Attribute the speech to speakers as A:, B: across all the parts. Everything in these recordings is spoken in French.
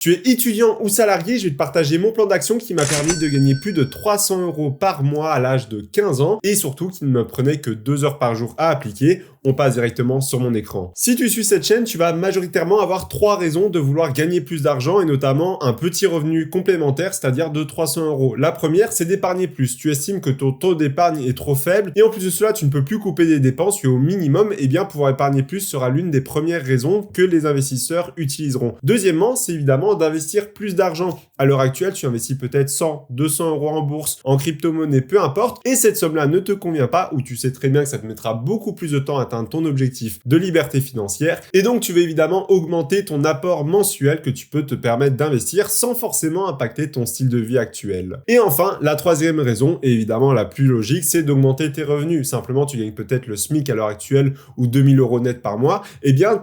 A: Tu es étudiant ou salarié, je vais te partager mon plan d'action qui m'a permis de gagner plus de 300 € par mois à l'âge de 15 ans et surtout qui ne me prenait que 2 heures par jour à appliquer. On passe directement sur mon écran. Si tu suis cette chaîne, tu vas majoritairement avoir 3 raisons de vouloir gagner plus d'argent et notamment un petit revenu complémentaire, c'est-à-dire de 300 €. La première, c'est d'épargner plus. Tu estimes que ton taux d'épargne est trop faible et en plus de cela, tu ne peux plus couper des dépenses et au minimum, pouvoir épargner plus sera l'une des premières raisons que les investisseurs utiliseront. Deuxièmement, c'est évidemment d'investir plus d'argent. À l'heure actuelle, tu investis peut-être 100, 200 € en bourse, en crypto-monnaie, peu importe, et cette somme-là ne te convient pas ou tu sais très bien que ça te mettra beaucoup plus de temps à atteindre ton objectif de liberté financière et donc tu veux évidemment augmenter ton apport mensuel que tu peux te permettre d'investir sans forcément impacter ton style de vie actuel. Et enfin, la troisième raison, et évidemment la plus logique, c'est d'augmenter tes revenus. Simplement, tu gagnes peut-être le SMIC à l'heure actuelle ou 2000 € net par mois,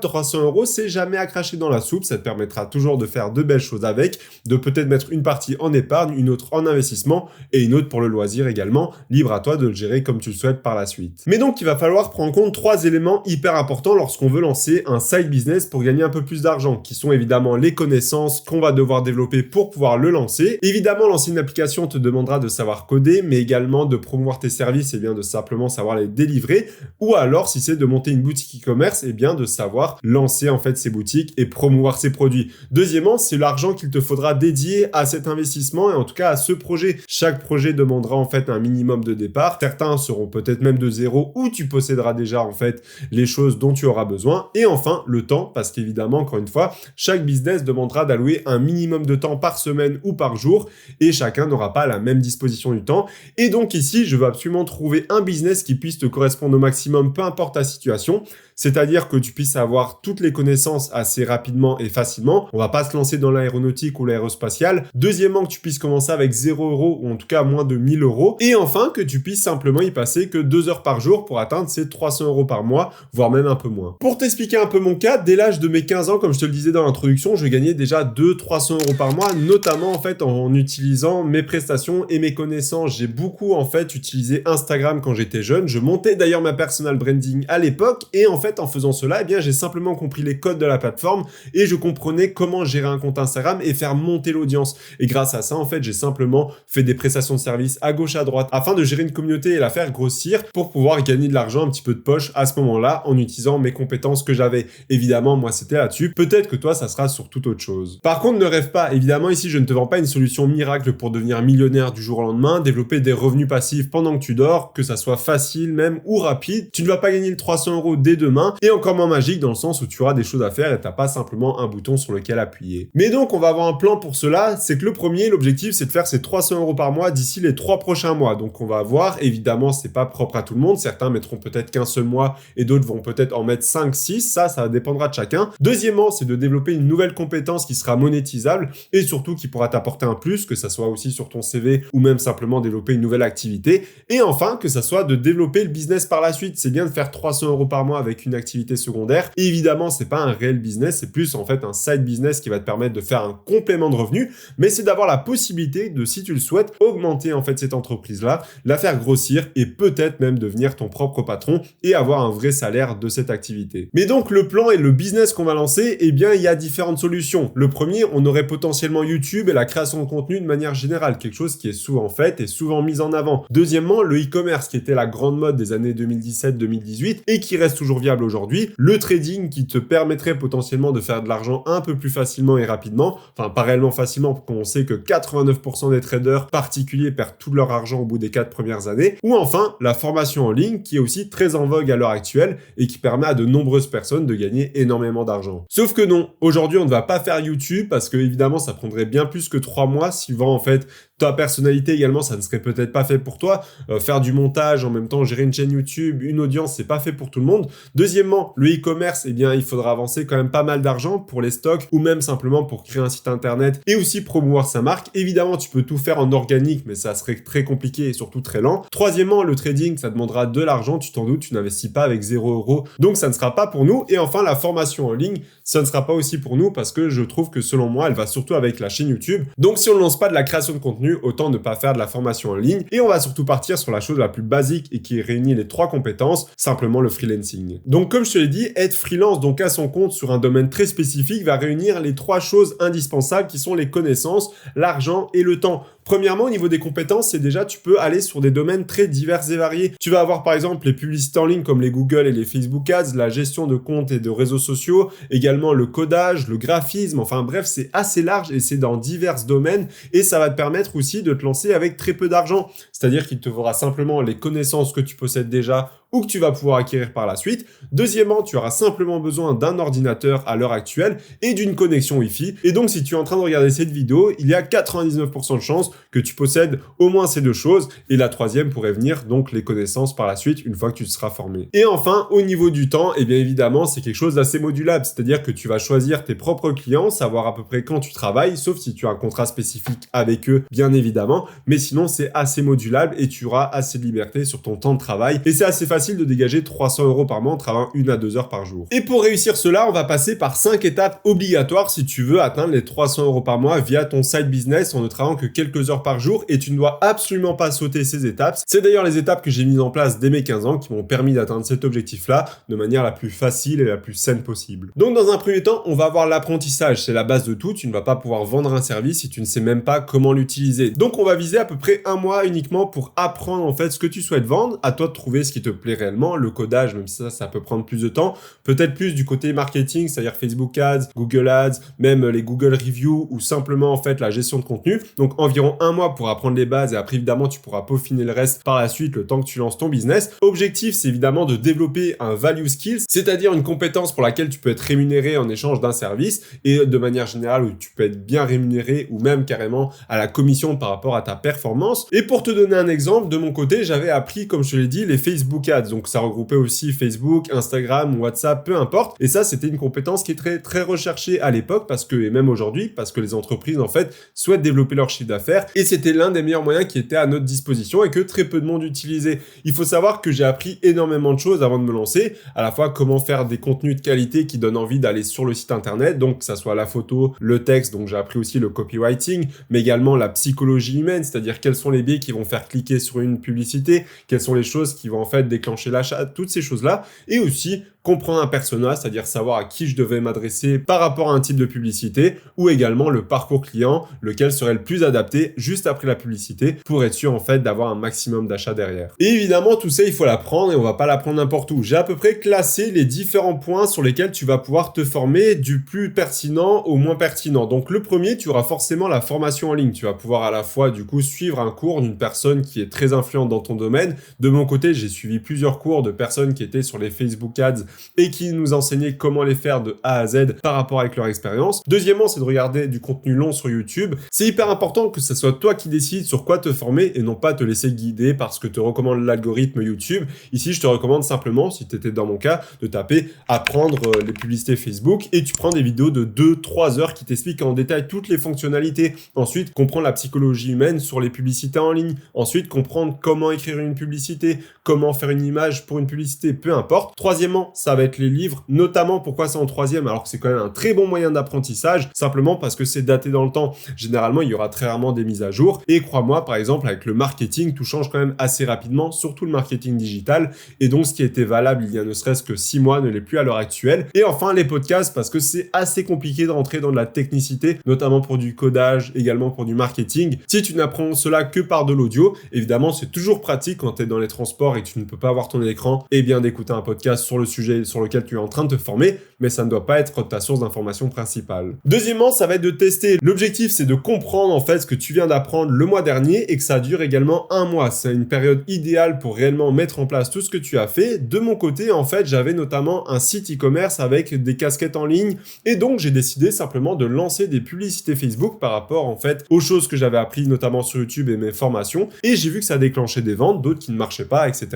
A: 300 €, c'est jamais à cracher dans la soupe, ça te permettra toujours de faire de belles choses avec, de peut-être mettre une partie en épargne, une autre en investissement et une autre pour le loisir également, libre à toi de le gérer comme tu le souhaites par la suite. Mais donc, il va falloir prendre en compte 3 éléments hyper importants lorsqu'on veut lancer un side business pour gagner un peu plus d'argent, qui sont évidemment les connaissances qu'on va devoir développer pour pouvoir le lancer. Évidemment, lancer une application te demandera de savoir coder, mais également de promouvoir tes services, de simplement savoir les délivrer, ou alors, si c'est de monter une boutique e-commerce, de savoir lancer en fait ses boutiques et promouvoir ses produits. Deuxièmement, c'est l'argent qu'il te faudra dédier à cet investissement et en tout cas à ce projet. Chaque projet demandera en fait un minimum de départ. Certains seront peut-être même de zéro ou tu posséderas déjà en fait les choses dont tu auras besoin. Et enfin, le temps, parce qu'évidemment, encore une fois, chaque business demandera d'allouer un minimum de temps par semaine ou par jour et chacun n'aura pas la même disposition du temps. Et donc ici, je veux absolument trouver un business qui puisse te correspondre au maximum, peu importe ta situation. C'est-à-dire que tu puisses avoir toutes les connaissances assez rapidement et facilement. On va pas se lancer dans l'aéronautique ou l'aérospatiale. Deuxièmement, que tu puisses commencer avec 0 € ou en tout cas moins de 1000 €. Et enfin, que tu puisses simplement y passer que 2 heures par jour pour atteindre ces 300 € par mois, voire même un peu moins. Pour t'expliquer un peu mon cas, dès l'âge de mes 15 ans, comme je te le disais dans l'introduction, je gagnais déjà 200-300 € par mois, notamment en fait en utilisant mes prestations et mes connaissances. J'ai beaucoup en fait utilisé Instagram quand j'étais jeune. Je montais d'ailleurs ma personal branding à l'époque et en fait, en faisant cela, j'ai simplement compris les codes de la plateforme et je comprenais comment gérer un compte Instagram et faire monter l'audience. Et grâce à ça, en fait, j'ai simplement fait des prestations de services à gauche, à droite, afin de gérer une communauté et la faire grossir pour pouvoir gagner de l'argent, un petit peu de poche à ce moment-là, en utilisant mes compétences que j'avais. Évidemment, moi, c'était là-dessus. Peut-être que toi, ça sera sur toute autre chose. Par contre, ne rêve pas. Évidemment, ici, je ne te vends pas une solution miracle pour devenir millionnaire du jour au lendemain, développer des revenus passifs pendant que tu dors, que ça soit facile même ou rapide. Tu ne vas pas gagner le 300 € dès demain et encore moins magique dans le sens où tu auras des choses à faire et t'as pas simplement un bouton sur lequel appuyer. Mais donc, on va avoir un plan pour cela. C'est que le premier, l'objectif, c'est de faire ces 300 € par mois d'ici les 3 prochains mois. Donc, on va voir. Évidemment, c'est pas propre à tout le monde. Certains mettront peut-être qu'un seul mois et d'autres vont peut-être en mettre 5, 6. Ça dépendra de chacun. Deuxièmement, c'est de développer une nouvelle compétence qui sera monétisable et surtout qui pourra t'apporter un plus, que ça soit aussi sur ton CV ou même simplement développer une nouvelle activité. Et enfin, que ça soit de développer le business par la suite. C'est bien de faire 300 € par mois avec une activité secondaire. Et évidemment, c'est pas un réel business, c'est plus en fait un side business qui va te permettre de faire un complément de revenus, mais c'est d'avoir la possibilité de, si tu le souhaites, augmenter en fait cette entreprise-là, la faire grossir et peut-être même devenir ton propre patron et avoir un vrai salaire de cette activité. Mais donc, le plan et le business qu'on va lancer, il y a différentes solutions. Le premier, on aurait potentiellement YouTube et la création de contenu de manière générale, quelque chose qui est souvent fait et souvent mis en avant. Deuxièmement, le e-commerce qui était la grande mode des années 2017-2018 et qui reste toujours viable aujourd'hui. Le trading qui te permettrait potentiellement de faire de l'argent un peu plus facilement et rapidement. Enfin, pas réellement facilement, parce qu'on sait que 89% des traders particuliers perdent tout leur argent au bout des 4 premières années. Ou enfin, la formation en ligne qui est aussi très en vogue à l'heure actuelle et qui permet à de nombreuses personnes de gagner énormément d'argent. Sauf que non, aujourd'hui, on ne va pas faire YouTube parce que évidemment, ça prendrait bien plus que 3 mois suivant en fait ta personnalité également, ça ne serait peut-être pas fait pour toi. Faire du montage, en même temps gérer une chaîne YouTube, une audience, c'est pas fait pour tout le monde. Deuxièmement, le e-commerce, il faudra avancer quand même pas mal d'argent pour les stocks ou même simplement pour créer un site internet et aussi promouvoir sa marque. Évidemment, tu peux tout faire en organique, mais ça serait très compliqué et surtout très lent. Troisièmement, le trading, ça demandera de l'argent, tu t'en doutes, tu n'investis pas avec 0 €, donc ça ne sera pas pour nous. Et enfin, la formation en ligne, ça ne sera pas aussi pour nous parce que je trouve que selon moi, elle va surtout avec la chaîne YouTube. Donc si on ne lance pas de la création de contenu, contenu, autant ne pas faire de la formation en ligne. Et on va surtout partir sur la chose la plus basique et qui réunit les 3 compétences, simplement le freelancing. Donc comme je te l'ai dit, être freelance donc à son compte sur un domaine très spécifique va réunir les 3 choses indispensables qui sont les connaissances, l'argent et le temps. Premièrement, au niveau des compétences, c'est déjà tu peux aller sur des domaines très divers et variés. Tu vas avoir par exemple les publicités en ligne comme les Google et les Facebook Ads, la gestion de comptes et de réseaux sociaux, également le codage, le graphisme, enfin bref, c'est assez large et c'est dans divers domaines et ça va te permettre aussi de te lancer avec très peu d'argent. C'est-à-dire qu'il te faudra simplement les connaissances que tu possèdes déjà ou que tu vas pouvoir acquérir par la suite. Deuxièmement, tu auras simplement besoin d'un ordinateur à l'heure actuelle et d'une connexion Wi-Fi. Et donc, si tu es en train de regarder cette vidéo, il y a 99% de chances que tu possèdes au moins ces 2 choses. Et la troisième pourrait venir, donc les connaissances par la suite, une fois que tu te seras formé. Et enfin, au niveau du temps, eh bien évidemment, c'est quelque chose d'assez modulable. C'est-à-dire que tu vas choisir tes propres clients, savoir à peu près quand tu travailles, sauf si tu as un contrat spécifique avec eux, bien évidemment. Mais sinon, c'est assez modulable et tu auras assez de liberté sur ton temps de travail. Et c'est assez facile de dégager 300 € par mois en travaillant 1 à 2 heures par jour. Et pour réussir cela, on va passer par 5 étapes obligatoires si tu veux atteindre les 300 € par mois via ton side business en ne travaillant que quelques heures par jour et tu ne dois absolument pas sauter ces étapes. C'est d'ailleurs les étapes que j'ai mises en place dès mes 15 ans qui m'ont permis d'atteindre cet objectif-là de manière la plus facile et la plus saine possible. Donc dans un premier temps, on va avoir l'apprentissage, c'est la base de tout, tu ne vas pas pouvoir vendre un service si tu ne sais même pas comment l'utiliser. Donc on va viser à peu près 1 mois uniquement pour apprendre en fait ce que tu souhaites vendre, à toi de trouver ce qui te plaît réellement, le codage, même si ça peut prendre plus de temps, peut-être plus du côté marketing, c'est-à-dire Facebook Ads, Google Ads, même les Google Reviews ou simplement en fait la gestion de contenu. Donc environ 1 mois pour apprendre les bases et après évidemment tu pourras peaufiner le reste par la suite le temps que tu lances ton business. Objectif, c'est évidemment de développer un value skills, c'est-à-dire une compétence pour laquelle tu peux être rémunéré en échange d'un service et de manière générale où tu peux être bien rémunéré ou même carrément à la commission par rapport à ta performance. Et pour te donner un exemple, de mon côté, j'avais appris, comme je te l'ai dit, les Facebook Ads. Donc ça regroupait aussi Facebook, Instagram, WhatsApp, peu importe. Et ça, c'était une compétence qui est très, très recherchée à l'époque parce que, et même aujourd'hui, parce que les entreprises, en fait, souhaitent développer leur chiffre d'affaires. Et c'était l'un des meilleurs moyens qui était à notre disposition et que très peu de monde utilisait. Il faut savoir que j'ai appris énormément de choses avant de me lancer, à la fois comment faire des contenus de qualité qui donnent envie d'aller sur le site internet, donc que ça soit la photo, le texte, donc j'ai appris aussi le copywriting, mais également la psychologie humaine, c'est-à-dire quels sont les biais qui vont faire cliquer sur une publicité, quelles sont les choses qui vont en fait déclencher l'achat, toutes ces choses-là, et aussi comprendre un persona, c'est-à-dire savoir à qui je devais m'adresser par rapport à un type de publicité, ou également le parcours client, lequel serait le plus adapté juste après la publicité, pour être sûr en fait d'avoir un maximum d'achats derrière. Et évidemment, tout ça, il faut l'apprendre et on va pas l'apprendre n'importe où. J'ai à peu près classé les différents points sur lesquels tu vas pouvoir te former du plus pertinent au moins pertinent. Donc le premier, tu auras forcément la formation en ligne. Tu vas pouvoir à la fois du coup suivre un cours d'une personne qui est très influente dans ton domaine. De mon côté, j'ai suivi plusieurs cours de personnes qui étaient sur les Facebook Ads et qui nous enseignaient comment les faire de A à Z par rapport avec leur expérience. Deuxièmement, c'est de regarder du contenu long sur YouTube. C'est hyper important que ce soit toi qui décides sur quoi te former et non pas te laisser guider par ce que te recommande l'algorithme YouTube. Ici, je te recommande simplement, si tu étais dans mon cas, de taper apprendre les publicités Facebook et tu prends des vidéos de 2-3 heures qui t'expliquent en détail toutes les fonctionnalités. Ensuite, comprendre la psychologie humaine sur les publicités en ligne. Ensuite, comprendre comment écrire une publicité, comment faire une image pour une publicité, peu importe. Troisièmement, ça va être les livres, notamment pourquoi c'est en troisième alors que c'est quand même un très bon moyen d'apprentissage, simplement parce que c'est daté dans le temps. Généralement, il y aura très rarement des mises à jour et crois-moi, par exemple, avec le marketing, tout change quand même assez rapidement, surtout le marketing digital et donc ce qui était valable il y a ne serait-ce que 6 mois ne l'est plus à l'heure actuelle. Et enfin, les podcasts parce que c'est assez compliqué de rentrer dans de la technicité, notamment pour du codage, également pour du marketing. Si tu n'apprends cela que par de l'audio, évidemment, c'est toujours pratique quand tu es dans les transports et que tu ne peux pas avoir ton écran, et bien d'écouter un podcast sur le sujet sur lequel tu es en train de te former, mais ça ne doit pas être ta source d'information principale. Deuxièmement, ça va être de tester. L'objectif, c'est de comprendre en fait ce que tu viens d'apprendre le mois dernier et que ça dure également 1 mois. C'est une période idéale pour réellement mettre en place tout ce que tu as fait. De mon côté, en fait, j'avais notamment un site e-commerce avec des casquettes en ligne et donc j'ai décidé simplement de lancer des publicités Facebook par rapport en fait aux choses que j'avais apprises notamment sur YouTube et mes formations et j'ai vu que ça déclenchait des ventes, d'autres qui ne marchaient pas, etc.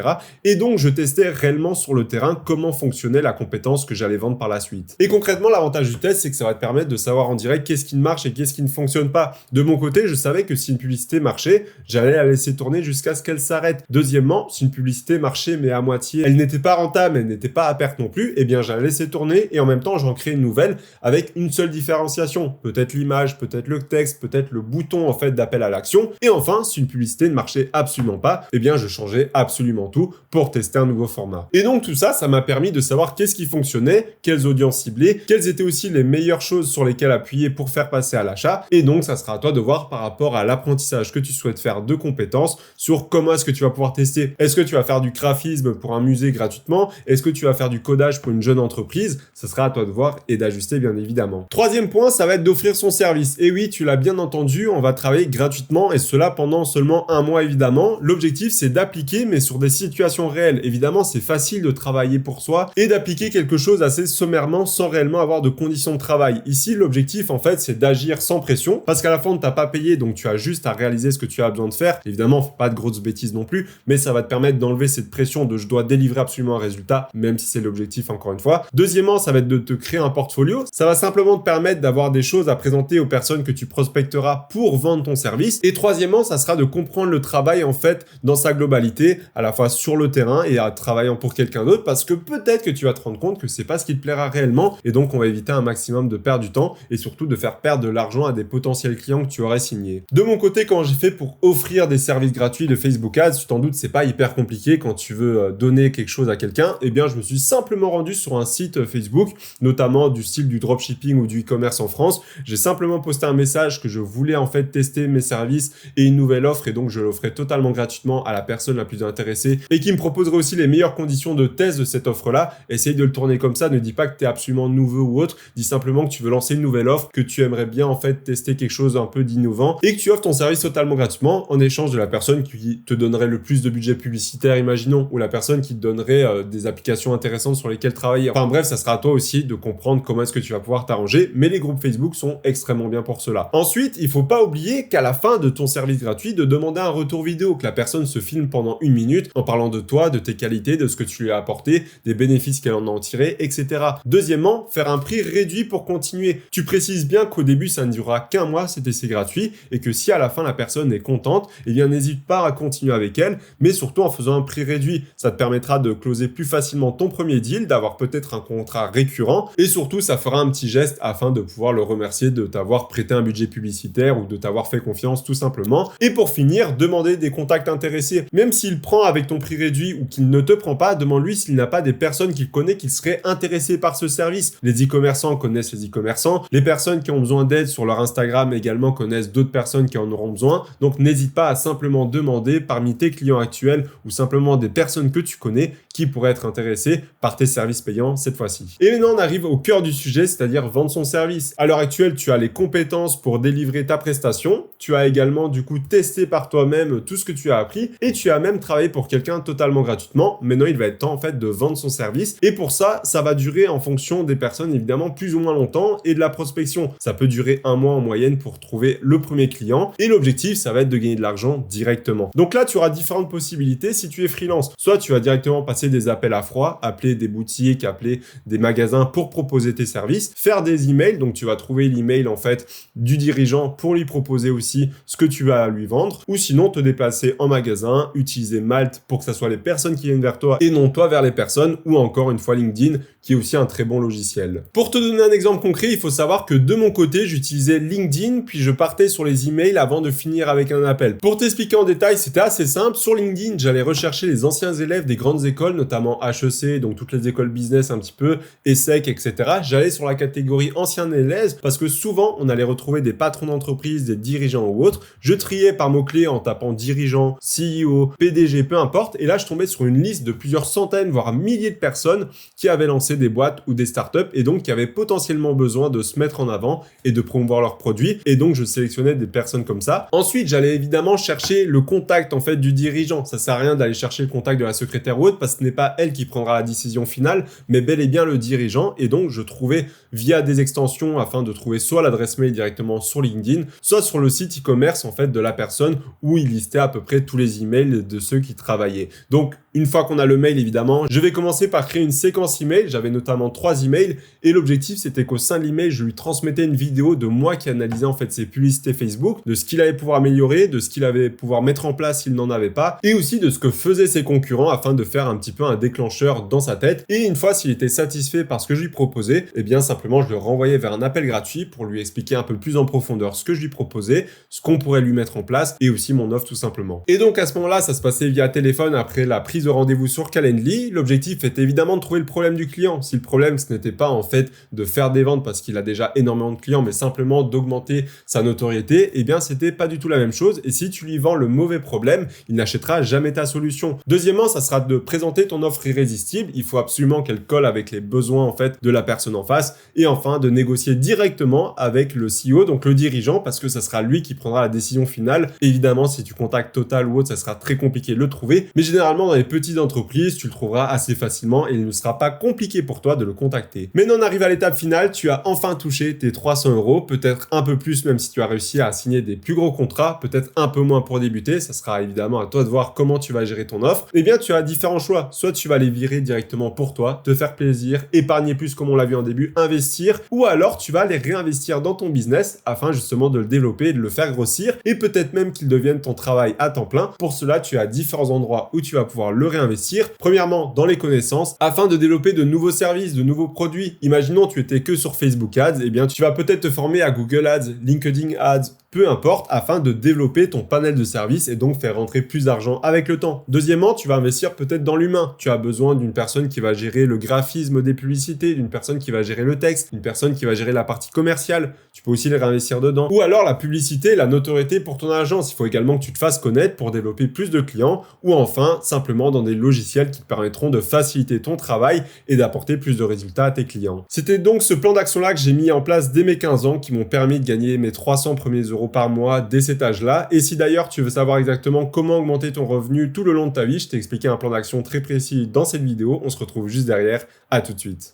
A: et donc je testais réellement sur le terrain comment fonctionnait la compétence que j'allais vendre par la suite. Et concrètement, l'avantage du test, c'est que ça va te permettre de savoir en direct qu'est-ce qui marche et qu'est-ce qui ne fonctionne pas. De mon côté, je savais que si une publicité marchait, j'allais la laisser tourner jusqu'à ce qu'elle s'arrête. Deuxièmement, si une publicité marchait mais à moitié, elle n'était pas rentable, elle n'était pas à perte non plus, eh bien j'allais laisser tourner et en même temps j'en crée une nouvelle avec une seule différenciation. Peut-être l'image, peut-être le texte, peut-être le bouton en fait d'appel à l'action. Et enfin, si une publicité ne marchait absolument pas, eh bien je changeais absolument tout pour tester un nouveau format. Et donc tout ça, ça m'a permis de savoir qu'est-ce qui fonctionnait, quelles audiences cibler, quelles étaient aussi les meilleures choses sur lesquelles appuyer pour faire passer à l'achat. Et donc ça sera à toi de voir par rapport à l'apprentissage que tu souhaites faire de compétences sur comment est-ce que tu vas pouvoir tester. Est-ce que tu vas faire du graphisme pour un musée gratuitement? Est-ce que tu vas faire du codage pour une jeune entreprise? Ça sera à toi de voir et d'ajuster bien évidemment. Troisième point, ça va être d'offrir son service. Et oui, tu l'as bien entendu, on va travailler gratuitement et cela pendant seulement un mois évidemment. L'objectif c'est d'appliquer mais sur des situations réelles. Évidemment, c'est facile de travailler pour soi et d'appliquer quelque chose assez sommairement sans réellement avoir de conditions de travail. Ici, l'objectif en fait c'est d'agir sans pression parce qu'à la fin on ne t'a pas payé donc tu as juste à réaliser ce que tu as besoin de faire. Évidemment, pas de grosses bêtises non plus, mais ça va te permettre d'enlever cette pression de je dois délivrer absolument un résultat, même si c'est l'objectif encore une fois. Deuxièmement, ça va être de te créer un portfolio. Ça va simplement te permettre d'avoir des choses à présenter aux personnes que tu prospecteras pour vendre ton service. Et troisièmement, ça sera de comprendre le travail en fait dans sa globalité, à la fois sur le terrain et à travaillant pour quelqu'un d'autre, parce que peut-être que tu vas te rendre compte que c'est pas ce qui te plaira réellement, et donc on va éviter un maximum de perdre du temps et surtout de faire perdre de l'argent à des potentiels clients que tu aurais signés. De mon côté, quand j'ai fait pour offrir des services gratuits de Facebook Ads, tu t'en doutes, c'est pas hyper compliqué quand tu veux donner quelque chose à quelqu'un. Eh bien, je me suis simplement rendu sur un site Facebook, notamment du style du dropshipping ou du e-commerce en France. J'ai simplement posté un message que je voulais en fait tester mes services et une nouvelle offre, et donc je l'offrais totalement gratuitement à la personne la plus intéressée et qui me proposerait aussi les meilleures conditions de test de cette offre-là. Essaye de le tourner comme ça, ne dis pas que tu es absolument nouveau ou autre, dis simplement que tu veux lancer une nouvelle offre, que tu aimerais bien en fait tester quelque chose un peu d'innovant et que tu offres ton service totalement gratuitement en échange de la personne qui te donnerait le plus de budget publicitaire, imaginons, ou la personne qui te donnerait des applications intéressantes sur lesquelles travailler. Enfin bref, ça sera à toi aussi de comprendre comment est-ce que tu vas pouvoir t'arranger, mais les groupes Facebook sont extrêmement bien pour cela. Ensuite, il faut pas oublier qu'à la fin de ton service gratuit, de demander un retour vidéo, que la personne se filme pendant 1 minute en parlant de toi, de tes qualités, de ce que tu lui as apporté, des bénéfices qu'elle en a tirés, etc. Deuxièmement, faire un prix réduit pour continuer. Tu précises bien qu'au début, ça ne durera qu'un mois, cet essai gratuit, et que si à la fin la personne est contente, eh bien n'hésite pas à continuer avec elle, mais surtout en faisant un prix réduit. Ça te permettra de closer plus facilement ton premier deal, d'avoir peut-être un contrat récurrent, et surtout ça fera un petit geste afin de pouvoir le remercier de t'avoir prêté un budget publicitaire ou de t'avoir fait confiance tout simplement. Et pour finir, demander des contacts intéressés. Même s'il prend avec ton prix réduit ou qu'il ne te prend pas, demande-lui s'il n'a pas des personnes qu'il connaît qui seraient intéressées par ce service. Les e-commerçants connaissent les e-commerçants, les personnes qui ont besoin d'aide sur leur Instagram également connaissent d'autres personnes qui en auront besoin, donc n'hésite pas à simplement demander parmi tes clients actuels ou simplement des personnes que tu connais qui pourraient être intéressées par tes services payants cette fois-ci. Et maintenant on arrive au cœur du sujet, c'est-à-dire vendre son service. À l'heure actuelle, tu as les compétences pour délivrer ta prestation, tu as également du coup testé par toi-même tout ce que tu as appris et tu as même travaillé pour quelqu'un totalement gratuitement. Maintenant il va être temps en fait de vendre son service, et pour ça, ça va durer en fonction des personnes évidemment plus ou moins longtemps et de la prospection. Ça peut durer 1 mois en moyenne pour trouver le premier client, et l'objectif ça va être de gagner de l'argent directement. Donc là tu auras différentes possibilités si tu es freelance. Soit tu vas directement passer des appels à froid, appeler des boutiques, appeler des magasins pour proposer tes services, faire des emails, donc tu vas trouver l'email en fait du dirigeant pour lui proposer aussi ce que tu vas lui vendre, ou sinon te déplacer en magasin, utiliser Malte pour que ça soit les personnes qui viennent vers toi et non toi vers les personnes, ou encore une fois LinkedIn qui est aussi un très bon logiciel. Pour te donner un exemple concret, il faut savoir que de mon côté, j'utilisais LinkedIn, puis je partais sur les emails avant de finir avec un appel. Pour t'expliquer en détail, c'était assez simple. Sur LinkedIn, j'allais rechercher les anciens élèves des grandes écoles, notamment HEC, donc toutes les écoles business un petit peu, ESSEC, etc. J'allais sur la catégorie anciens élèves parce que souvent, on allait retrouver des patrons d'entreprise, des dirigeants ou autres. Je triais par mots-clés en tapant dirigeant, CEO, PDG, peu importe. Et là, je tombais sur une liste de plusieurs centaines, voire milliers de personnes qui avaient lancé des boîtes ou des startups et donc qui avaient potentiellement besoin de se mettre en avant et de promouvoir leurs produits. Et donc, je sélectionnais des personnes comme ça. Ensuite, j'allais évidemment chercher le contact en fait du dirigeant. Ça sert à rien d'aller chercher le contact de la secrétaire ou autre parce ce n'est pas elle qui prendra la décision finale, mais bel et bien le dirigeant. Et donc, je trouvais via des extensions afin de trouver soit l'adresse mail directement sur LinkedIn, soit sur le site e-commerce en fait de la personne où il listait à peu près tous les emails de ceux qui travaillaient. Donc, une fois qu'on a le mail, évidemment, je vais commencer par créer une séquence email. J'avais notamment 3 emails et l'objectif, c'était qu'au sein de l'email, je lui transmettais une vidéo de moi qui analysait en fait ses publicités Facebook, de ce qu'il allait pouvoir améliorer, de ce qu'il allait pouvoir mettre en place s'il n'en avait pas, et aussi de ce que faisaient ses concurrents afin de faire un petit peu un déclencheur dans sa tête. Et une fois s'il était satisfait par ce que je lui proposais, eh bien simplement je le renvoyais vers un appel gratuit pour lui expliquer un peu plus en profondeur ce que je lui proposais, ce qu'on pourrait lui mettre en place et aussi mon offre tout simplement. Et donc à ce moment-là, ça se passait via téléphone après la prise de rendez-vous sur Calendly. L'objectif était évidemment de trouver le problème du client. Si le problème ce n'était pas en fait de faire des ventes parce qu'il a déjà énormément de clients, mais simplement d'augmenter sa notoriété, eh bien c'était pas du tout la même chose. Et si tu lui vends le mauvais problème, il n'achètera jamais ta solution. Deuxièmement, ça sera de présenter ton offre irrésistible. Il faut absolument qu'elle colle avec les besoins en fait de la personne en face. Et enfin, de négocier directement avec le CEO, donc le dirigeant, parce que ça sera lui qui prendra la décision finale. Évidemment, si tu contactes Total ou autre, ça sera très compliqué de le trouver. Mais généralement, dans les petites entreprises, tu le trouveras assez facilement et il ne sera pas compliqué pour toi de le contacter. Maintenant, on arrive à l'étape finale. Tu as enfin touché tes 300 €, peut-être un peu plus même si tu as réussi à signer des plus gros contrats, peut-être un peu moins pour débuter. Ça sera évidemment à toi de voir comment tu vas gérer ton offre. Eh bien, tu as différents choix. Soit tu vas les virer directement pour toi, te faire plaisir, épargner plus comme on l'a vu en début, investir, ou alors tu vas les réinvestir dans ton business afin justement de le développer et de le faire grossir et peut-être même qu'il devienne ton travail à temps plein. Pour cela, tu as différents endroits où tu vas pouvoir le réinvestir. Premièrement, dans les connaissances afin de développer de nouveaux services, de nouveaux produits. Imaginons tu étais que sur Facebook Ads, eh bien tu vas peut-être te former à Google Ads, LinkedIn Ads, peu importe, afin de développer ton panel de services et donc faire rentrer plus d'argent avec le temps. Deuxièmement, tu vas investir peut-être dans l'humain. Tu as besoin d'une personne qui va gérer le graphisme des publicités, d'une personne qui va gérer le texte, d'une personne qui va gérer la partie commerciale. Tu peux aussi les réinvestir dedans. Ou alors la publicité, la notoriété pour ton agence. Il faut également que tu te fasses connaître pour développer plus de clients. Ou enfin, simplement dans des logiciels qui te permettront de faciliter ton travail et d'apporter plus de résultats à tes clients. C'était donc ce plan d'action-là que j'ai mis en place dès mes 15 ans qui m'ont permis de gagner mes 300 premiers euros par mois dès cet âge-là. Et si d'ailleurs tu veux savoir exactement comment augmenter ton revenu tout le long de ta vie, je t'ai expliqué un plan d'action très précis dans cette vidéo. On se retrouve juste derrière. À tout de suite.